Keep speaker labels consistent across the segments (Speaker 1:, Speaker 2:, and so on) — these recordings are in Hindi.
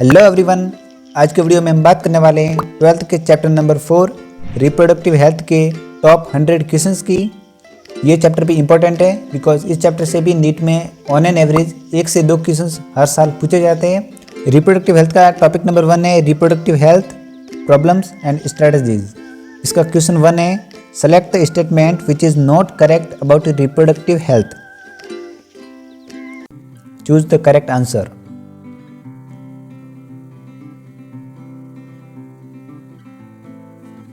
Speaker 1: हेलो एवरीवन, आज के वीडियो में हम बात करने वाले हैं 12th के चैप्टर नंबर 4 रिप्रोडक्टिव हेल्थ के टॉप 100 क्वेश्चंस की। ये चैप्टर भी इम्पोर्टेंट है बिकॉज इस चैप्टर से भी नीट में ऑन एन एवरेज 1 से 2 क्वेश्चंस हर साल पूछे जाते हैं। रिप्रोडक्टिव हेल्थ का टॉपिक नंबर 1 है reproductive health problems and strategies. इसका क्वेश्चन 1 है select the statement which is not correct about reproductive health. Choose the correct answer.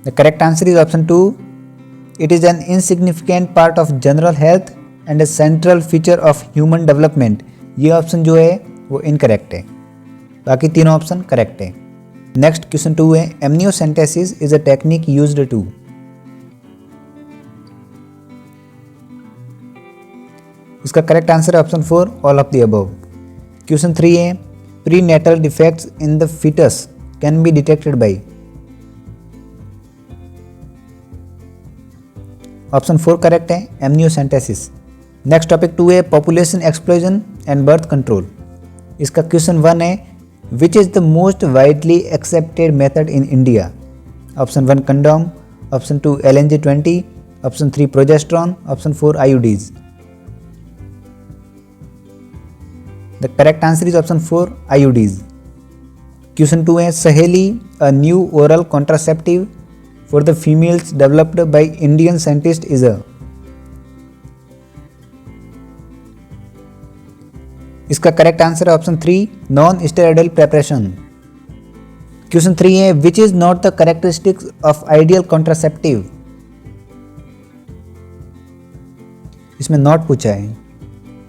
Speaker 1: The correct answer is option 2. It is an insignificant part of general health and a central feature of human development. ये ऑप्शन जो है वो इनकरेक्ट है, बाकी तीनों ऑप्शन करेक्ट है। नेक्स्ट क्वेश्चन 2 है amniocentesis is a technique used to. इसका करेक्ट आंसर है option 4 all of the above. Question 3 है prenatal defects in the foetus can be detected by. Option 4 correct है एमनियोसेंटेसिस। नेक्स्ट टॉपिक 2 है population explosion and birth control. इसका क्वेश्चन 1 है which is the most widely accepted method in India. Option 1 condom, option 2 LNG-20, option 3 progesterone, option 4 IUDs। The correct answer is option 4 IUDs। Question 2 है सहेली a new oral contraceptive for the females developed by Indian scientist is a। इसका करेक्ट आंसर है option 3 non steroidal preparation. Question 3 है which is not the characteristics of ideal contraceptive. इसमें नॉट पूछा है,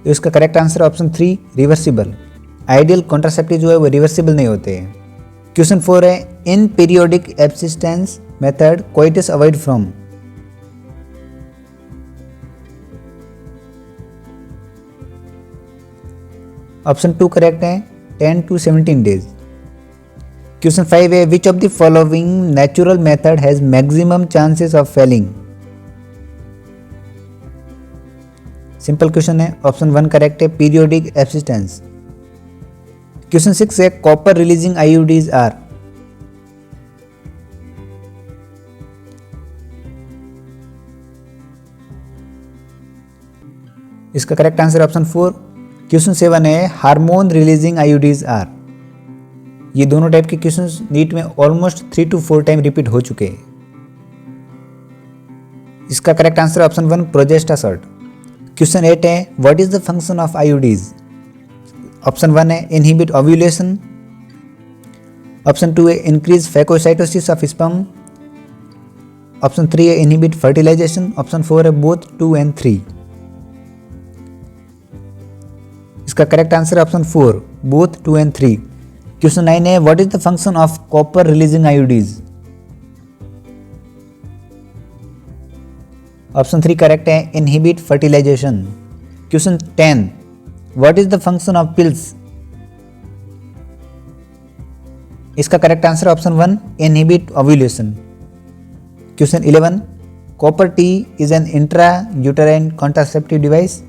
Speaker 1: तो इसका करेक्ट आंसर है ऑप्शन 3 रिवर्सिबल। आइडियल कॉन्ट्रासेप्टिव जो है वो रिवर्सिबल नहीं होते हैं। क्वेश्चन 4 है in periodic abstinence method coitus avoid from. Option 2 correct है 10 to 17 डेज। क्वेश्चन 5 है which of the following natural method has maximum chances of failing. Simple question है, ऑप्शन 1 करेक्ट है पीरियोडिक एब्सिस्टेंस। क्वेश्चन 6 है कॉपर रिलीजिंग IUDs आर। इसका करेक्ट आंसर ऑप्शन 4। क्वेश्चन 7 है हार्मोन रिलीजिंग IUDs आर। ये दोनों टाइप के क्वेश्चंस नीट में ऑलमोस्ट 3 to 4 टाइम रिपीट हो चुके हैं। इसका correct answer option 1 progesterone. Question 8 है what is the function of IUDs। Option 1 है इनहिबिट ओव्यूलेशन, ऑप्शन 2 है increase phagocytosis of sperm, option 3 है इनहिबिट फर्टिलाइजेशन, ऑप्शन 4 है बोथ 2 and 3। इसका करेक्ट आंसर है ऑप्शन 4 बोथ 2 and 3। क्वेश्चन 9 है what is the function of copper releasing IUDs। Option 3 correct है inhibit fertilization. Question 10 what is the function of pills. इसका correct answer option 1 inhibit ovulation. Question 11 copper T is an intra uterine contraceptive device.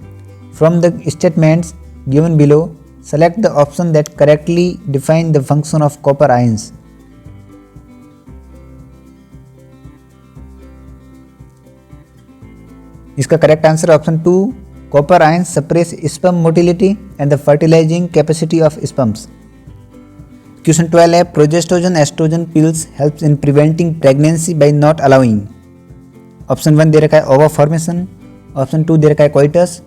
Speaker 1: From the statements given below select the option that correctly define the function of copper ions। इसका correct answer option 2 copper ions suppress sperm motility and the fertilizing capacity of sperms। Question 12 है progesterone oestrogen pills helps in preventing pregnancy by not allowing। Option 1 दे रखा है ओवा फॉर्मेशन, ऑप्शन 2 दे रखा है कोइटस,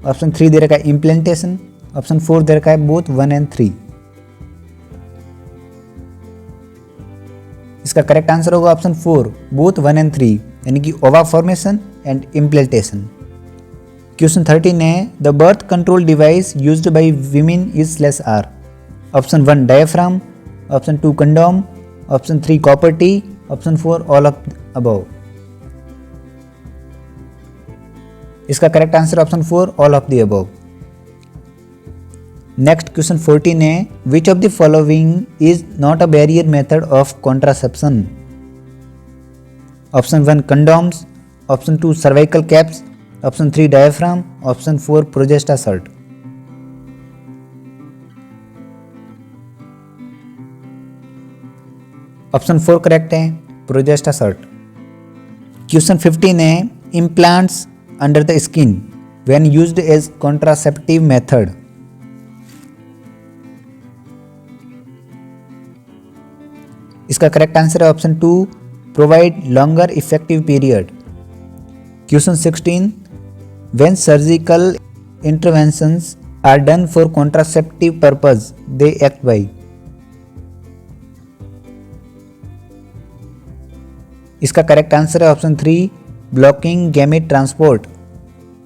Speaker 1: ऑप्शन 3 दे रखा है इम्प्लांटेशन, ऑप्शन 4 दे रखा है बोथ 1 and 3। इसका करेक्ट आंसर होगा ऑप्शन 4 बोथ 1 and 3 यानी कि ओवा फॉर्मेशन एंड इम्प्लांटेशन। क्वेश्चन 13 है the birth control device used by women is slash are. Option 1 diaphragm, option 2 condom, option 3 copper T, option 4 all of above. इसका correct answer option 4 all of the above. Next question 14 है which of the following is not a barrier method of contraception. Option 1 condoms, option 2 cervical caps, option 3 diaphragm, option 4 progesterone. Option 4 correct है, प्रोजेस्टासर्ट। क्वेश्चन 15 है, implants under the skin when used as contraceptive method. इसका करेक्ट आंसर है option 2, provide longer effective period. Question 16, when surgical interventions are done for contraceptive purpose they act by. इसका करेक्ट आंसर है option 3, blocking gamete transport.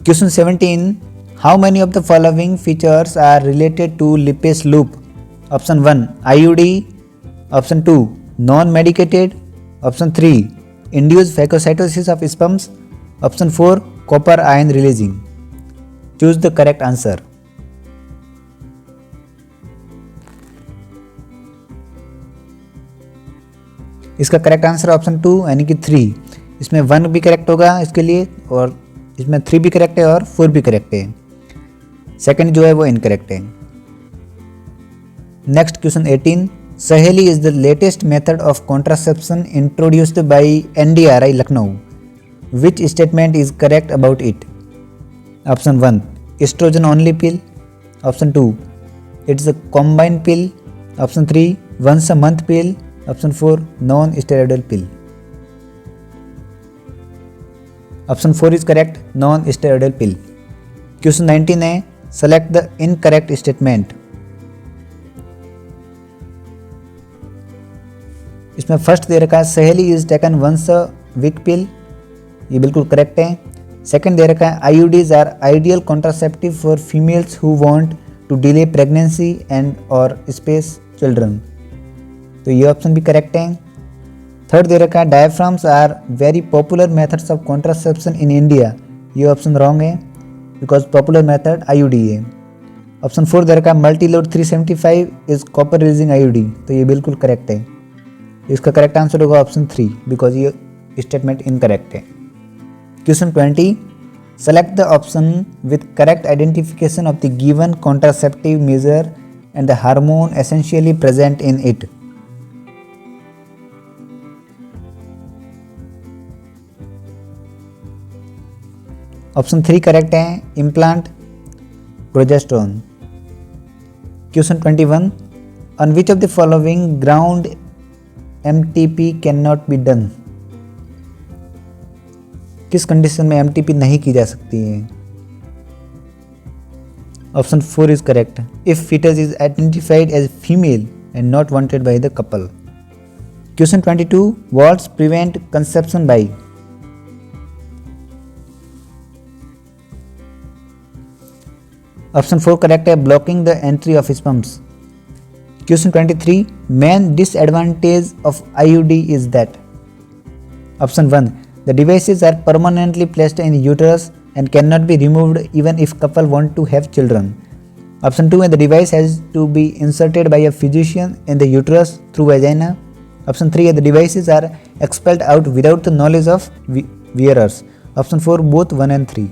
Speaker 1: Question 17, how many of the following features are related to Lippes loop. Option 1 IUD, option 2 non medicated, option 3 induce phagocytosis of sperms, option 4 copper ion releasing. Choose the correct answer. इसका करेक्ट आंसर ऑप्शन 2 यानी कि 3। इसमें 1 भी करेक्ट होगा इसके लिए, और इसमें 3 भी करेक्ट है और 4 भी करेक्ट है। सेकंड जो है वो इनकरेक्ट है। Next question 18, Saheli is the latest method of contraception introduced by NDRI Lucknow, which statement is correct about it. Option 1 estrogen only pill, option 2 it's a combined pill, option 3 once a month pill, option 4 non steroidal pill. Option 4 is correct, non steroidal pill. Question 19 है, सेलेक्ट द इनकरेक्ट स्टेटमेंट। इसमें फर्स्ट दे रखा है Saheli is taken once a week pill, ये बिल्कुल करेक्ट है। सेकंड दे रखा है IUDs are ideal contraceptive for females who want to delay pregnancy and और स्पेस चिल्ड्रन, तो ये ऑप्शन भी करेक्ट है। थर्ड दे रखा है diaphragms are very popular methods of contraception in India, ये ऑप्शन रॉन्ग है बिकॉज पॉपुलर मेथड IUD है। ऑप्शन 4 दे रखा है multiload 375 is copper releasing IUD, तो ये बिल्कुल करेक्ट है। इसका करेक्ट आंसर होगा ऑप्शन 3 बिकॉज ये स्टेटमेंट इनकरेक्ट है। Question 20, select the option with correct identification of the given contraceptive measure and the hormone essentially present in it. Option 3 correct है, implant progesterone. Question 21, on which of the following ground MTP can not be done. किस कंडीशन में MTP नहीं की जा सकती है। Option 4 is correct, if fetus is identified as female and not wanted by the couple. Question 22, what's prevent conception by. Option 4 correct है, blocking the entry of sperms. Question 23, main disadvantage of IUD is that। ऑप्शन 1 the devices are permanently placed in uterus and cannot be removed even if couple want to have children। Option 2 the device has to be inserted by a physician in the uterus through vagina। Option 3 the devices are expelled out without the knowledge of wearers। Option 4 both 1 and 3।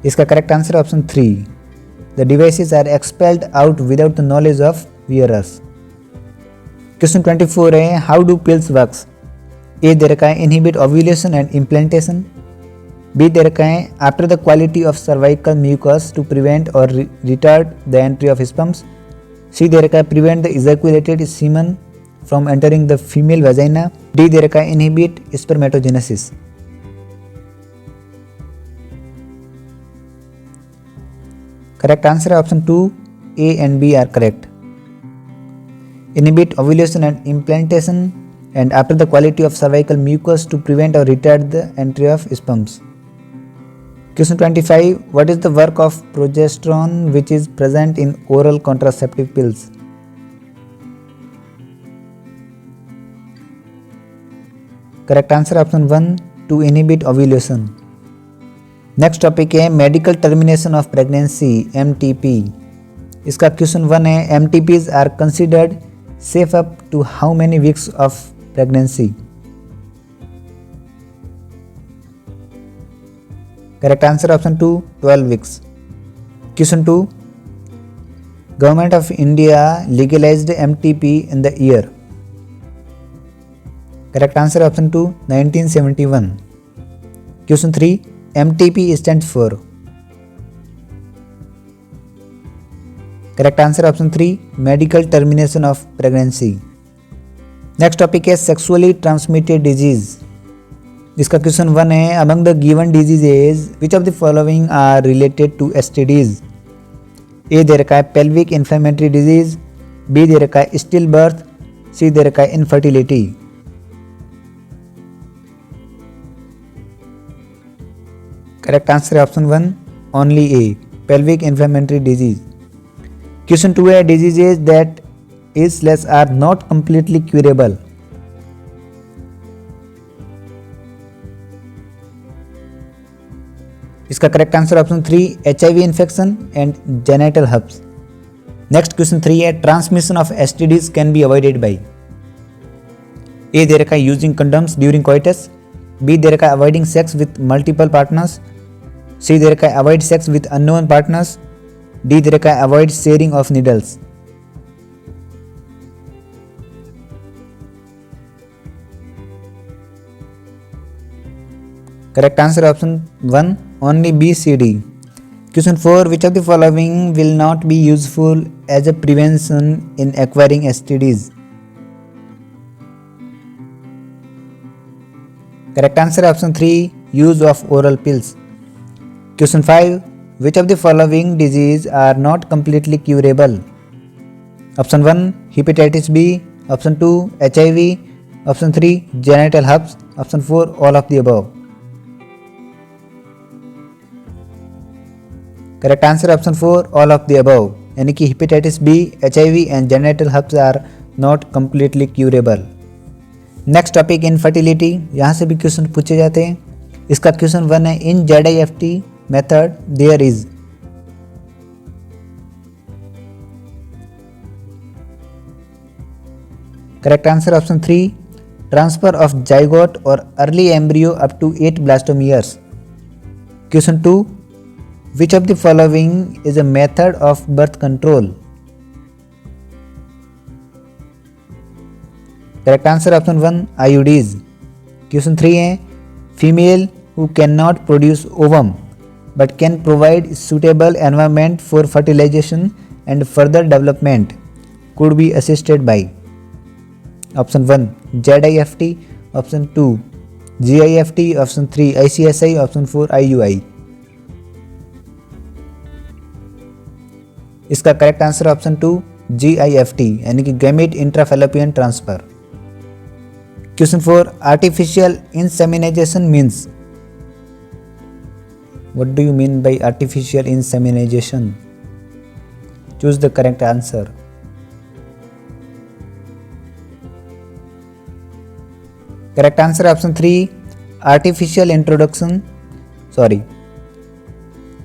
Speaker 1: इसका करेक्ट आंसर है option 3, the devices are expelled out without the knowledge of wearers. Question 24 है, how do pills works. A दे रखा है inhibit ovulation and implantation, B दे रखा है after the quality of cervical mucus to prevent और retard the entry of sperms, C दे रखा है prevent the ejaculated semen from entering the female vagina, D दे रखा है इनहिबिट स्पर्मेटोजेनेसिस। करेक्ट आंसर है option 2, A and B are correct। Inhibit ovulation and implantation and after the quality of cervical mucus to prevent or retard the entry of sperms। Question 25, what is the work of progesterone which is present in oral contraceptive pills। Correct answer option 1, to inhibit ovulation। Next topic है medical termination of pregnancy MTP। इसका क्वेश्चन 1 है, MTPs are considered safe up to how many weeks of pregnancy. Correct answer option 2, 12 weeks. Question 2, Government of India legalized MTP in the year. Correct answer option 2, 1971. Question 3. MTP stands for. Correct answer option 3, medical termination of pregnancy. Next topic है सेक्सुअली ट्रांसमिटेड डिजीज। इसका क्वेश्चन 1 है, among the given diseases which of the following are related to STDs. A दे रखा है पेल्विक इन्फ्लेमेटरी डिजीज, बी दे रखा है स्टिल बर्थ, सी दे रखा है इनफर्टिलिटी। करेक्ट आंसर है option 1, only A, pelvic inflammatory disease. Question 2 है, diseases that is are not completely curable। इसका correct answer option 3, HIV infection and genital herpes. Next question 3 है, transmission of STDs can be avoided by. A दे रखा है using condoms during coitus, B दे रखा है avoiding sex with multiple partners, C दे रखा है avoid sex with unknown partners, D दे रखा है avoid sharing of needles. Correct answer option 1, only B, C, D. Question 4, which of the following will not be useful as a prevention in acquiring STDs? Correct answer option 3, use of oral pills. Question 5, which of the following diseases are not completely curable? Option 1, hepatitis B, option 2, HIV, option 3, genital herpes, option 4, all of the above. Correct answer option 4, all of the above, यानी कि hepatitis B, HIV and genital herpes are not completely curable. Next topic infertility, यहाँ से भी क्वेश्चन पूछे जाते हैं। इसका क्वेश्चन 1 है, in ZIFT method there is. Correct answer option 3, transfer of zygote और early embryo up to 8 blastomeres. Question 2, which of the following is a method of birth control? Correct answer option 1, IUDs. Question 3 है, female who cannot produce ovum but can provide suitable environment for fertilization and further development could be assisted by. Option 1, ZIFT, option 2, GIFT, option 3, ICSI, option 4, IUI. इसका करेक्ट आंसर ऑप्शन 2, GIFT, यानी कि gamete intrafallopian transfer. Question 4, artificial insemination means. What do you mean by artificial insemination? Choose the correct answer. Correct answer option 3,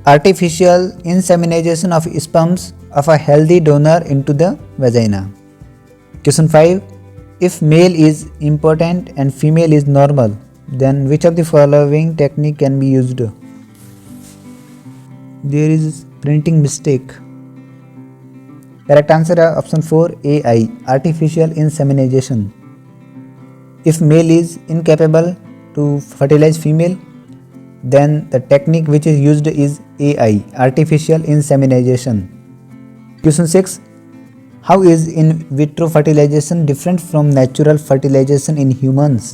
Speaker 1: artificial insemination of sperms of a healthy donor into the vagina. Question 5, if male is impotent and female is normal, then which of the following technique can be used? There is printing mistake. Correct answer option 4, AI, artificial insemination. If male is incapable to fertilize female, then the technique which is used is AI, artificial insemination. Question 6, how is in vitro fertilization different from natural fertilization in humans?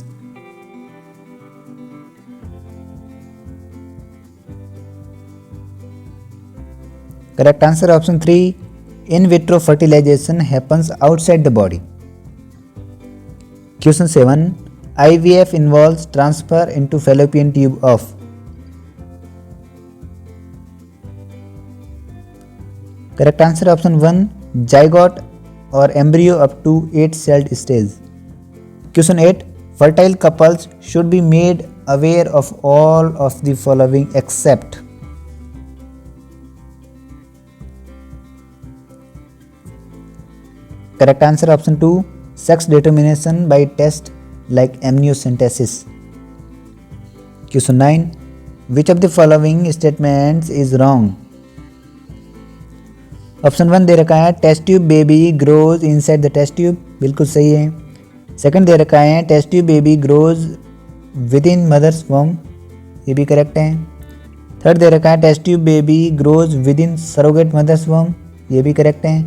Speaker 1: Correct answer option 3, in vitro fertilization happens outside the body. Question 7, IVF involves transfer into fallopian tube of. Correct answer option 1, zygote or embryo up to 8-celled stage. Question 8, fertile couples should be made aware of all of the following except. Correct answer option 2, sex determination by test like amniocentesis. Question 9, which of the following statements is wrong? Option 1 दे रखा है test tube baby grows inside the test tube, बिल्कुल सही है। सेकंड दे रखा है test tube baby grows within mother's womb, ये भी करेक्ट है। थर्ड दे रखा है test tube baby grows within surrogate mother's womb, ये भी करेक्ट है।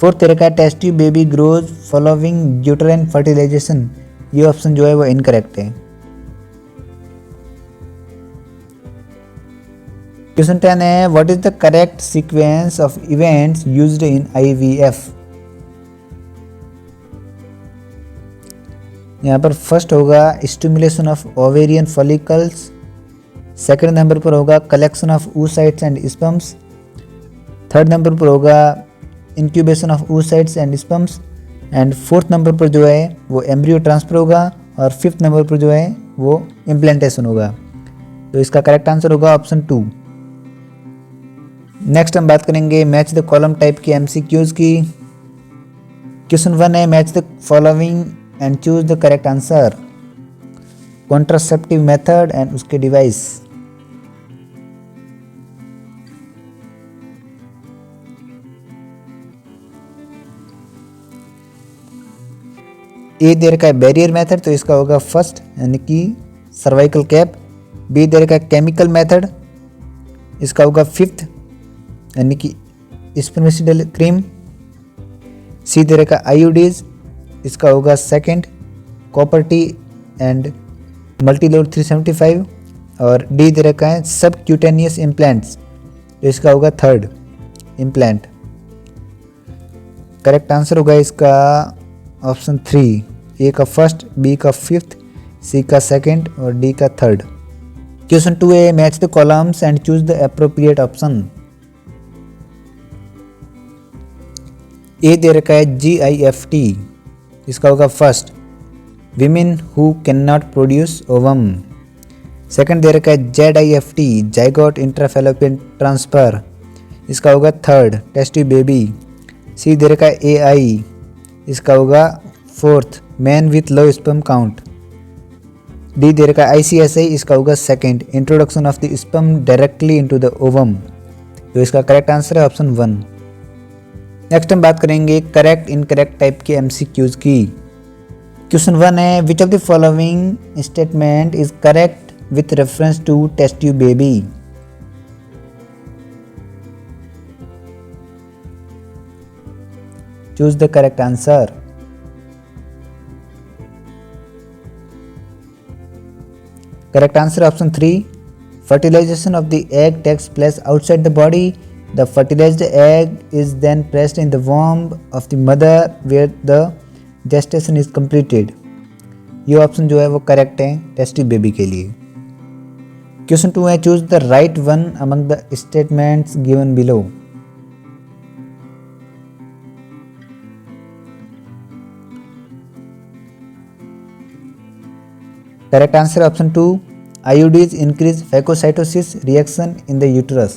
Speaker 1: फोर्थ दे रखा है test tube baby grows following uterine fertilization, ये ऑप्शन जो है वो इनकरेक्ट है। क्वेश्चन 10 है what is the correct sequence of events used in IVF। यहाँ पर फर्स्ट होगा stimulation of ovarian follicles, second number पर होगा collection of oocytes and sperms, third number पर होगा incubation of oocytes and sperms, and fourth number पर जो है वो एम्ब्रियो ट्रांसफर होगा, और फिफ्थ नंबर पर जो है वो इम्प्लांटेशन होगा। तो इसका करेक्ट आंसर होगा ऑप्शन 2। नेक्स्ट हम बात करेंगे मैच द कॉलम टाइप के MCQs की। क्वेश्चन 1 है match the following and choose the correct answer, contraceptive method and उसके डिवाइस। ए दे रखा है बैरियर मेथड, तो इसका होगा फर्स्ट यानी कि सर्वाइकल कैप। बी दे रखा है केमिकल मेथड, इसका होगा फिफ्थ यानी कि स्पर्मिसिडल क्रीम। सी दे रखा है आयोडीज, इसका होगा second copper T and Multiload 375, और डी दे रखा है सब क्यूटेनियस इम्प्लांट्स, तो इसका होगा थर्ड इम्प्लांट। करेक्ट आंसर होगा इसका ऑप्शन 3, ए का फर्स्ट, बी का फिफ्थ, सी का सेकंड और डी का थर्ड। क्वेश्चन 2 है match the columns and choose the appropriate option. A दे रखा है GIFT, इसका होगा first women who can not produce ovum. Second दे रखा है ZIFT जाइगोट इंट्राफैलोपियन ट्रांसफर, इसका होगा third test tube baby. C दे रखा है AI, इसका होगा fourth man with low sperm count. D दे रखा है ICSI, इसका होगा second introduction of the sperm directly into the ovum, तो इसका करेक्ट आंसर है ऑप्शन 1। नेक्स्ट हम बात करेंगे करेक्ट इनकरेक्ट टाइप के MCQs की। क्वेश्चन 1 है which of the following statement is correct with reference to test tube baby. Choose the correct answer. Correct answer option 3, fertilization of the egg takes place outside the body. The fertilized egg is then pressed in the womb of the mother where the gestation is completed. ये ऑप्शन जो है वो करेक्ट है टेस्ट ट्यूब बेबी के लिए। क्वेश्चन 2 है choose the right one among the statements given below. Correct answer option 2, IUDs increase phagocytosis reaction in the uterus.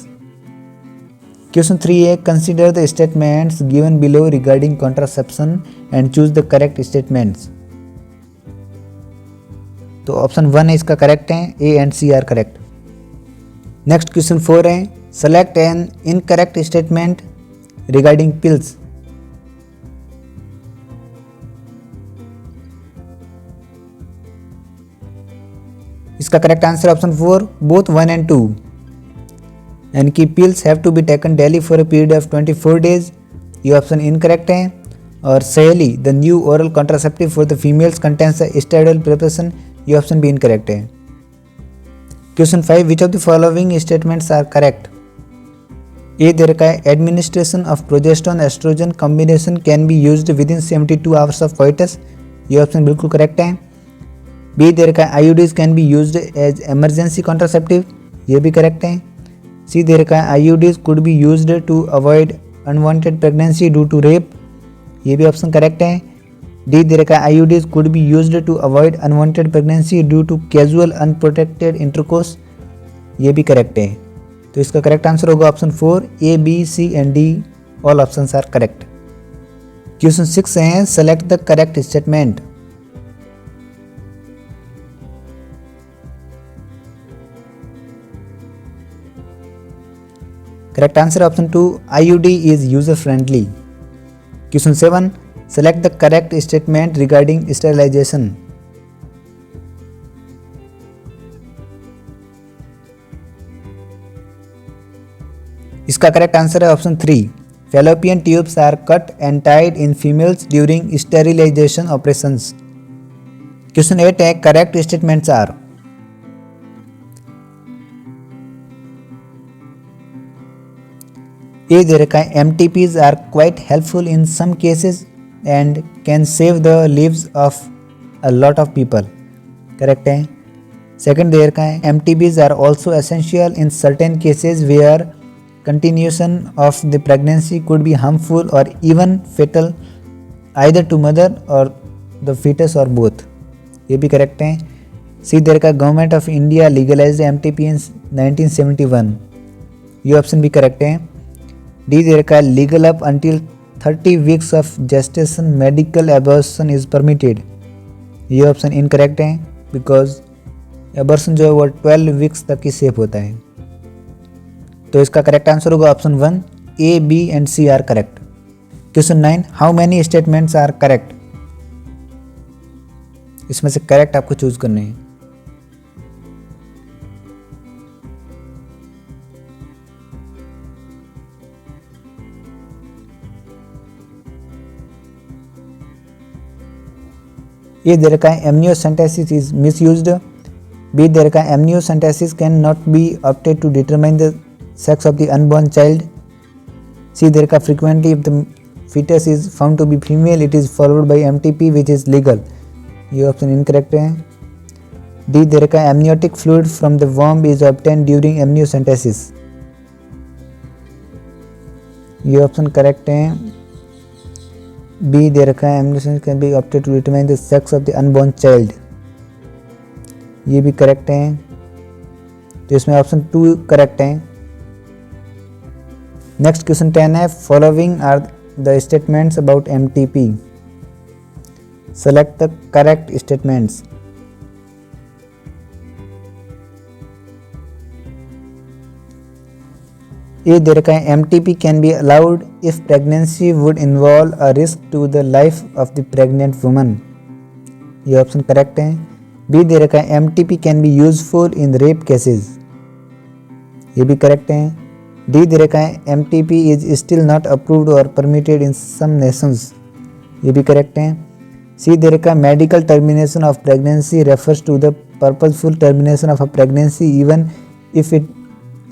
Speaker 1: Question 3 है consider the statements given below regarding contraception and choose the correct statements. तो ऑप्शन 1 है इसका करेक्ट है, A and C are correct. Next question 4 है select an incorrect statement regarding pills. इसका correct answer option 4 both 1 and 2 यानी कि pills have to be taken daily for a period of 24 days, ये ऑप्शन इनकरेक्ट है। और Saheli the new oral contraceptive for the females contains steroid preparation, ये ऑप्शन भी इनकरेक्ट है। Question 5 which of the following statements are correct. A दे रखा है administration of progesterone estrogen combination can be used within 72 hours of coitus, ये ऑप्शन बिल्कुल करेक्ट है। बी दे रखा है IUDs can be used as emergency contraceptive, ये भी करेक्ट है। सी दे रखा है IUDs could be used to avoid unwanted pregnancy due to rape, ये भी ऑप्शन करेक्ट है। डी दे रखा है IUDs could be used to avoid unwanted pregnancy due to casual unprotected intercourse, ये भी करेक्ट है। तो इसका करेक्ट आंसर होगा option 4, A B C and D all options are correct. Question 6 है select the correct statement. Correct answer option 2, IUD is user friendly. Question 7, select the correct statement regarding sterilization. इसका करेक्ट आंसर है option 3, fallopian tubes are cut and tied in females during sterilization operations. Question 8 है, करेक्ट स्टेटमेंट्स आर. ए दे रखा है, MTPs are quite helpful in some cases and can save the lives of a lot of people. Correct है. सेकंड दे रखा है, MTPs are also essential in certain cases where continuation of the pregnancy could be harmful or even fatal either to mother or the fetus or both. ये भी करेक्ट है. सी देर का, government of India legalised MTP इन 1971. ये ऑप्शन भी करेक्ट है. डी देर का, legal up until 30 weeks of gestation medical abortion is permitted. ये ऑप्शन इनकरेक्ट है बिकॉज एबॉर्शन जो है वो 12 वीक्स तक ही सेफ होता है. तो इसका करेक्ट आंसर होगा option 1, A, B and C are correct. Question 9, how many statements are correct. इसमें से करेक्ट आपको चूज करने हैं. ए दे रखा है, एमनियोसेंटेसिस इज मिसयूज्ड. बी दे रखा है, amniocentesis can not be opted to determine the sex of the unborn child. C there ka, frequently if the fetus is found to be female it is followed by MTP which is legal. ये ऑप्शन इनकरेक्ट है. D there का, amniotic fluid from the womb is obtained during amniocentesis. ये ऑप्शन करेक्ट है. B दे रखा है, amniocentesis can be obtained to determine the sex of the unborn child. ये भी करेक्ट है. तो इसमें ऑप्शन 2 करेक्ट है. नेक्स्ट क्वेश्चन 10 है, following are the statements about MTP. Select the correct statements. A दे रखा है, MTP can be allowed if pregnancy would involve a risk to the life of the pregnant woman. ये ऑप्शन करेक्ट है. बी दे रखा है, MTP can be useful in rape cases. ये भी करेक्ट है. डी दे रखा है, MTP is still not approved और परमिटेड इन सम नेशंस. ये भी करेक्ट है. सी दे रखा है, medical termination of pregnancy refers to the purposeful termination of a pregnancy even if it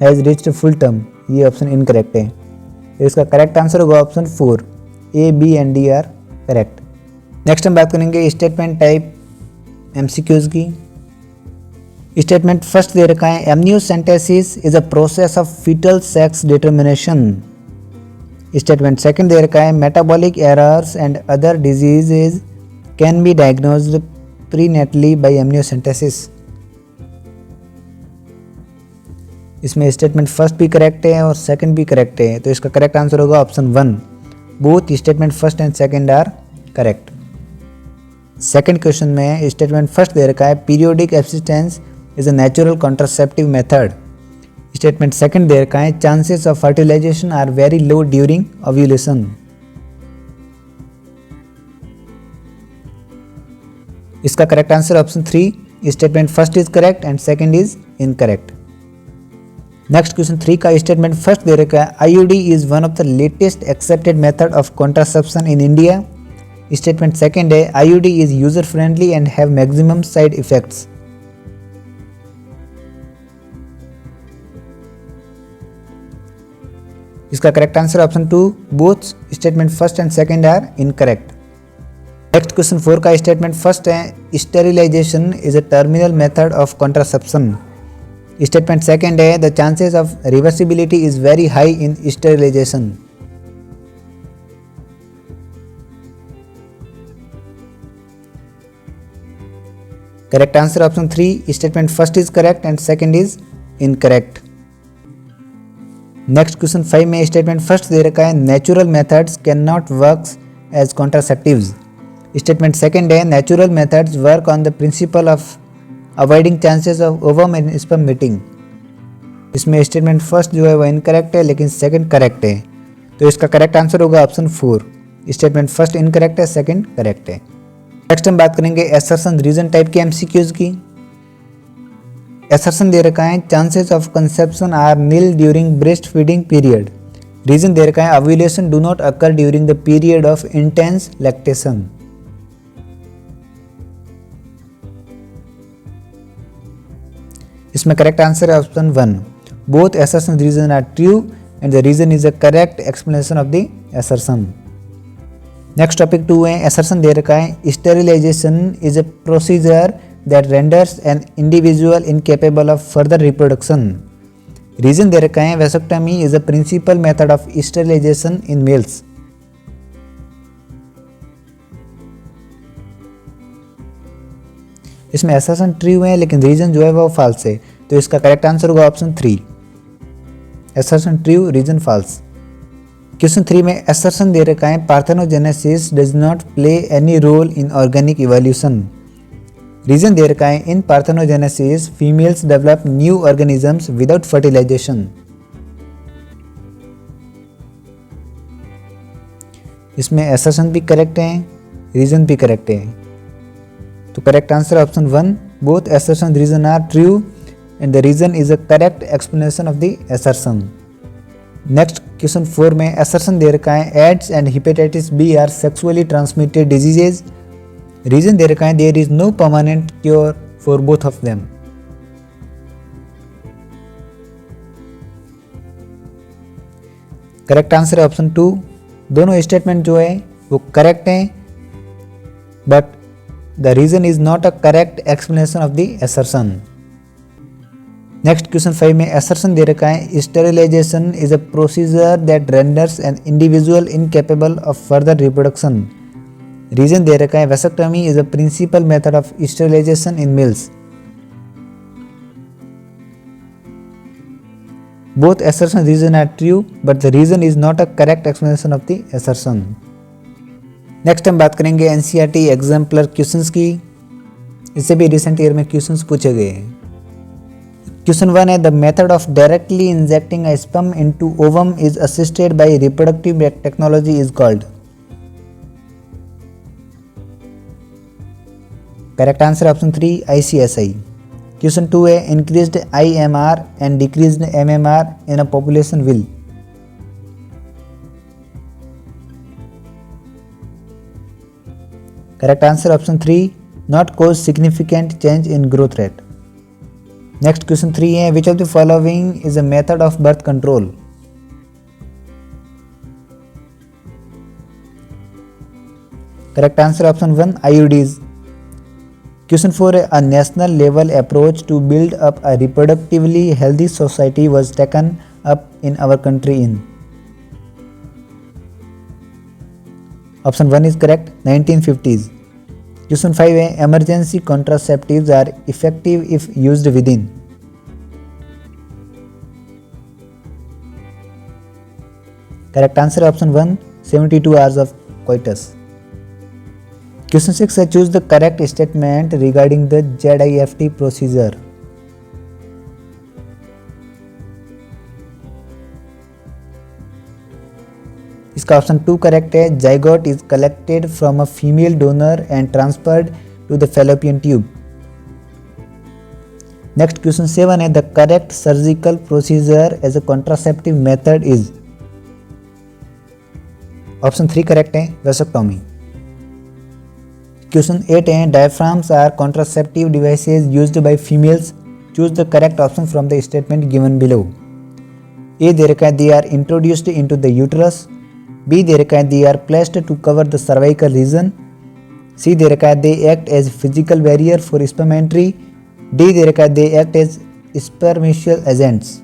Speaker 1: has reached full term. ये ऑप्शन इनकरेक्ट है. तो इसका करेक्ट आंसर होगा option 4, A, B and D are correct. Next हम बात करेंगे स्टेटमेंट टाइप MCQs की. स्टेटमेंट फर्स्ट दे रखा है, amniocentesis is a process of fetal sex determination. Statement second दे रखा है, metabolic errors and other diseases can be diagnosed prenatally by amniocentesis. इसमें स्टेटमेंट फर्स्ट भी करेक्ट है और सेकंड भी करेक्ट है. तो इसका करेक्ट आंसर होगा option 1, both statement first and second are correct. Second question में स्टेटमेंट फर्स्ट दे रखा है, periodic abstinence is a natural contraceptive method. Statement second दे रखा है, chances of fertilization are very low during ovulation. इसका correct answer option 3, statement first is correct and second is incorrect. Next question 3 का स्टेटमेंट फर्स्ट दे रखा है, IUD is one of the latest accepted method of contraception in India. Statement second है, IUD is user friendly and have maximum side effects. इसका correct answer option 2, both statement first and second are incorrect. Next question 4 का स्टेटमेंट फर्स्ट है, sterilisation is a terminal method of contraception. Statement second है, the chances of reversibility is very high in sterilization. Correct answer option 3, statement first is correct and second is incorrect. Next question 5 में स्टेटमेंट फर्स्ट दे रखा है, natural methods can not work as contraceptives. Statement second है, natural methods work on the principle of avoiding chances of ovum and sperm meeting. इसमें स्टेटमेंट फर्स्ट जो है वो इनकरेक्ट है लेकिन सेकंड करेक्ट है, तो इसका करेक्ट आंसर होगा ऑप्शन 4। स्टेटमेंट फर्स्ट इनकरेक्ट है, सेकंड करेक्ट है। नेक्स्ट हम बात करेंगे असर्शन रीजन टाइप के एमसीक्यूज की। असर्शन दे रखा है chances of conception are nil during breast feeding period. Reason दे रखा है ovulation do not occur during the period of intense lactation. इसमें करेक्ट आंसर है option 1। Both assertion reason are true and the reason is a correct explanation of the assertion। Next topic 2 है, assertion दे रखा है sterilization is a procedure that renders an individual incapable of further reproduction। Reason दे रखा है vasectomy is a principal method of sterilization in males। इसमें assertion ट्रू है लेकिन रीजन जो है वो फॉल्स है, तो इसका करेक्ट आंसर होगा option 3। assertion true reason false. Question 3 में assertion दे रखा है parthenogenesis does not play any role in organic evolution. Reason दे रखा है in parthenogenesis females develop new organisms without fertilization. इसमें assertion भी करेक्ट है, रीजन भी करेक्ट है, तो correct answer option 1। Both assertion reason are true and the reason is a correct explanation of the assertion। Next question 4 में assertion दे रखा है AIDS and hepatitis B are sexually transmitted diseases. Reason दे रखा है there is no permanent cure for both of them. Correct answer है ऑप्शन 2। दोनों स्टेटमेंट जो है वो करेक्ट हैं, but the reason is not a correct explanation of the assertion। Next question 5 में assertion दे रखा है sterilisation is a procedure that renders N individual incapable of further reproduction. Reason दे रखा है vasectomy is a principal method of sterilisation in males. Both assertion reason are true but the reason is not a correct explanation of the assertion। Next हम बात करेंगे एनसीईआरटी एग्जाम्पलर क्वेश्चंस की। इससे भी रिसेंट ईयर में क्वेश्चंस पूछे गए हैं। क्वेश्चन 1 है the method of directly injecting a sperm into ovum is assisted by reproductive technology is called. Correct answer option 3 ICSI। Question 2 है increased IMR and decreased MMR in a population will. Correct answer option 3 not cause significant change in growth rate. Next question 3 है which of the following is a method of birth control. Correct answer option 1 IUDs। Question 4 है अ national level approach to build up a reproductively healthy society was taken up in our country in. Option 1 is correct 1950s। Question 5 है emergency contraceptives are effective if used within. Correct answer option 1 72 hours of coitus. Question 6 है choose the correct statement regarding the ZIFT procedure. इसका ऑप्शन 2 करेक्ट है zygote is collected from a female donor and transferred to the fallopian tube. Next question 7 है the correct surgical procedure as a contraceptive method is. Option 3 correct है वैसेक्टोमी। क्वेश्चन 8 है diaphragms are contraceptive devices used by females. Choose the correct option from the statement given below. A दे रखा है they are introduced into the uterus. B दे रखा है they are placed to cover the cervical region. C दे रखा है they act as physical barrier for sperm entry. D दे रखा है they act as spermicidal agents.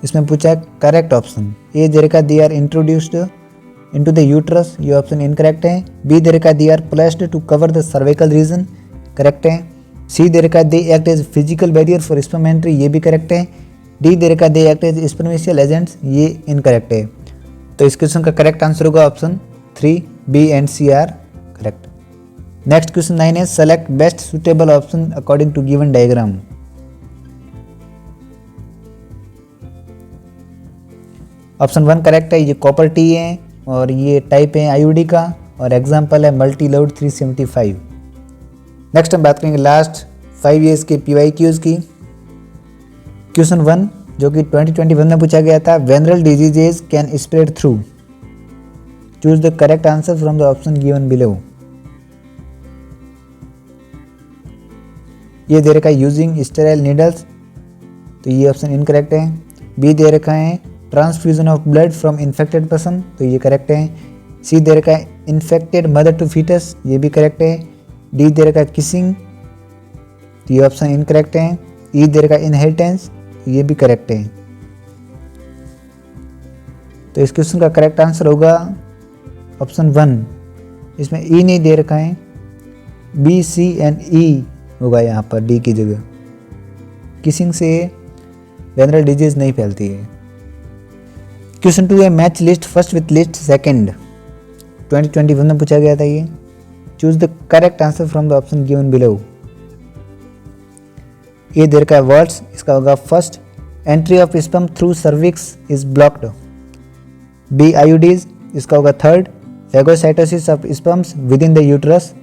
Speaker 1: इसमें पूछा है करेक्ट ऑप्शन। ए दे रखा है they are introduced into the uterus, ये ऑप्शन इनकरेक्ट है। बी दे रखा है they are placed to cover the cervical region, correct है। सी दे रखा है they act as physical barrier for sperm entry, ये भी करेक्ट है। डी दे रखा है they act as spermicidal agents, ये इनकरेक्ट है। तो इस क्वेश्चन का करेक्ट आंसर होगा option 3 B and C are correct. Next question 9 है select best suitable option according to given diagram. Option 1 correct है, ये कॉपर टी है और ये टाइप है आईओडी का और एग्जाम्पल है मल्टी लोड 375। नेक्स्ट हम बात करेंगे लास्ट 5 ईयर्स के PYQs की। क्वेश्चन 1 जो कि 2021 में पूछा गया था, venereal diseases can spread through, choose the correct answer from the option given below. ये दे रखा है यूजिंग स्टेराइल नीडल्स, तो ये ऑप्शन इनकरेक्ट है। बी दे रखा है transfusion of blood from infected person, तो ये करेक्ट है। सी दे रखा है इन्फेक्टेड मदर टू फीटस, ये भी करेक्ट है। डी दे रखा है किसिंग, तो ये ऑप्शन इनकरेक्ट है। ई दे रखा है इनहेरिटेंस, ये भी करेक्ट है। तो इस क्वेश्चन का करेक्ट आंसर होगा ऑप्शन 1, इसमें ई नहीं दे रखा है, बी सी एंड ई होगा यहाँ पर डी की जगह। किसिंग से वेनरल डिजीज नहीं फैलती है। क्वेश्चन 2 है match list first with list second, 2021 में पूछा गया था ये। Choose the correct answer from the option given below. A दे रखा है वर्ड्स, इसका होगा first. Entry of sperm through cervix is blocked, B IUDs, इसका होगा third. Phagocytosis of sperms within the uterus,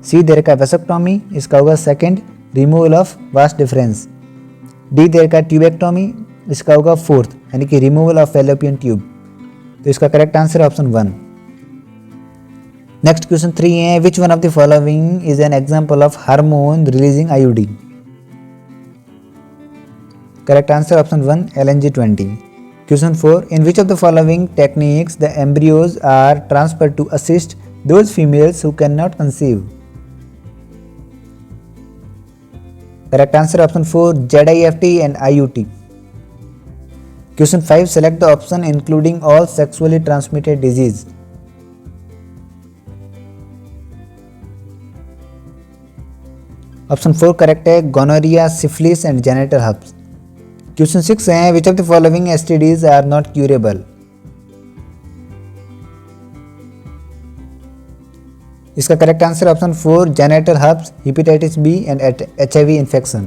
Speaker 1: C दे रखा है वेसेक्टोमी, इसका होगा second. Removal of vas deferens, D दे रखा है ट्यूबेक्टोमी, इसका होगा फोर्थ, यानी कि रिमूवल ऑफ फैलोपियन ट्यूब। तो इसका करेक्ट आंसर है ऑप्शन 1। नेक्स्ट क्वेश्चन 3 है which one of the following is an example of hormone releasing IUD. Correct answer option 1 LNG20। Question 4 in which of the following techniques the embryos are transferred to assist those females who can not conceive. Correct answer option 4 ZIFT and IUT। Question 5 select the option including all sexually transmitted disease. Option 4 correct है, gonorrhoea, syphilis and genital herpes. Question 6 है which of the following STDs are not curable. इसका correct answer option 4 genital herpes, hepatitis B and HIV infection.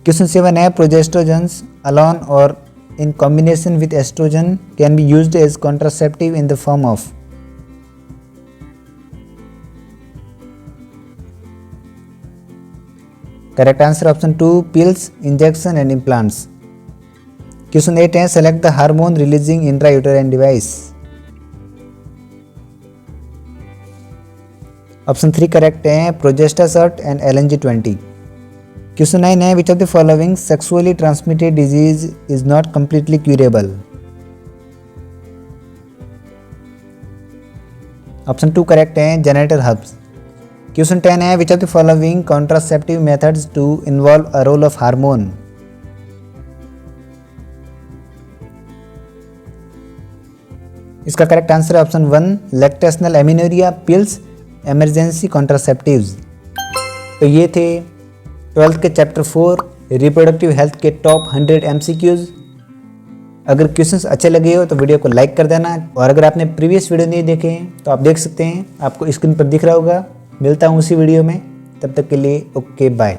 Speaker 1: Question 7 है progestogens alone or in combination with oestrogen can be used as contraceptive in the form of. Correct answer option 2 pills, injection and implants. Question 8 है select the hormone releasing intrauterine device. Option 3 correct है, प्रोजेस्टासर्ट एंड LNG20। क्वेश्चन 9 है which of the following sexually transmitted disease is not completely curable. Option 2 correct है, जेनिटल हर्प्स। क्वेश्चन 10 है which of the following contraceptive methods to involve a role of hormone. इसका करेक्ट आंसर है option 1 lactational amenorrhea, pills, emergency contraceptives. तो ये थे 12th के चैप्टर 4 रिप्रोडक्टिव हेल्थ के टॉप 100 MCQs। अगर क्वेश्चंस अच्छे लगे हो तो वीडियो को लाइक कर देना, और अगर आपने प्रीवियस वीडियो नहीं देखे हैं तो आप देख सकते हैं, आपको स्क्रीन पर दिख रहा होगा। मिलता हूँ उसी वीडियो में, तब तक के लिए ओके बाय।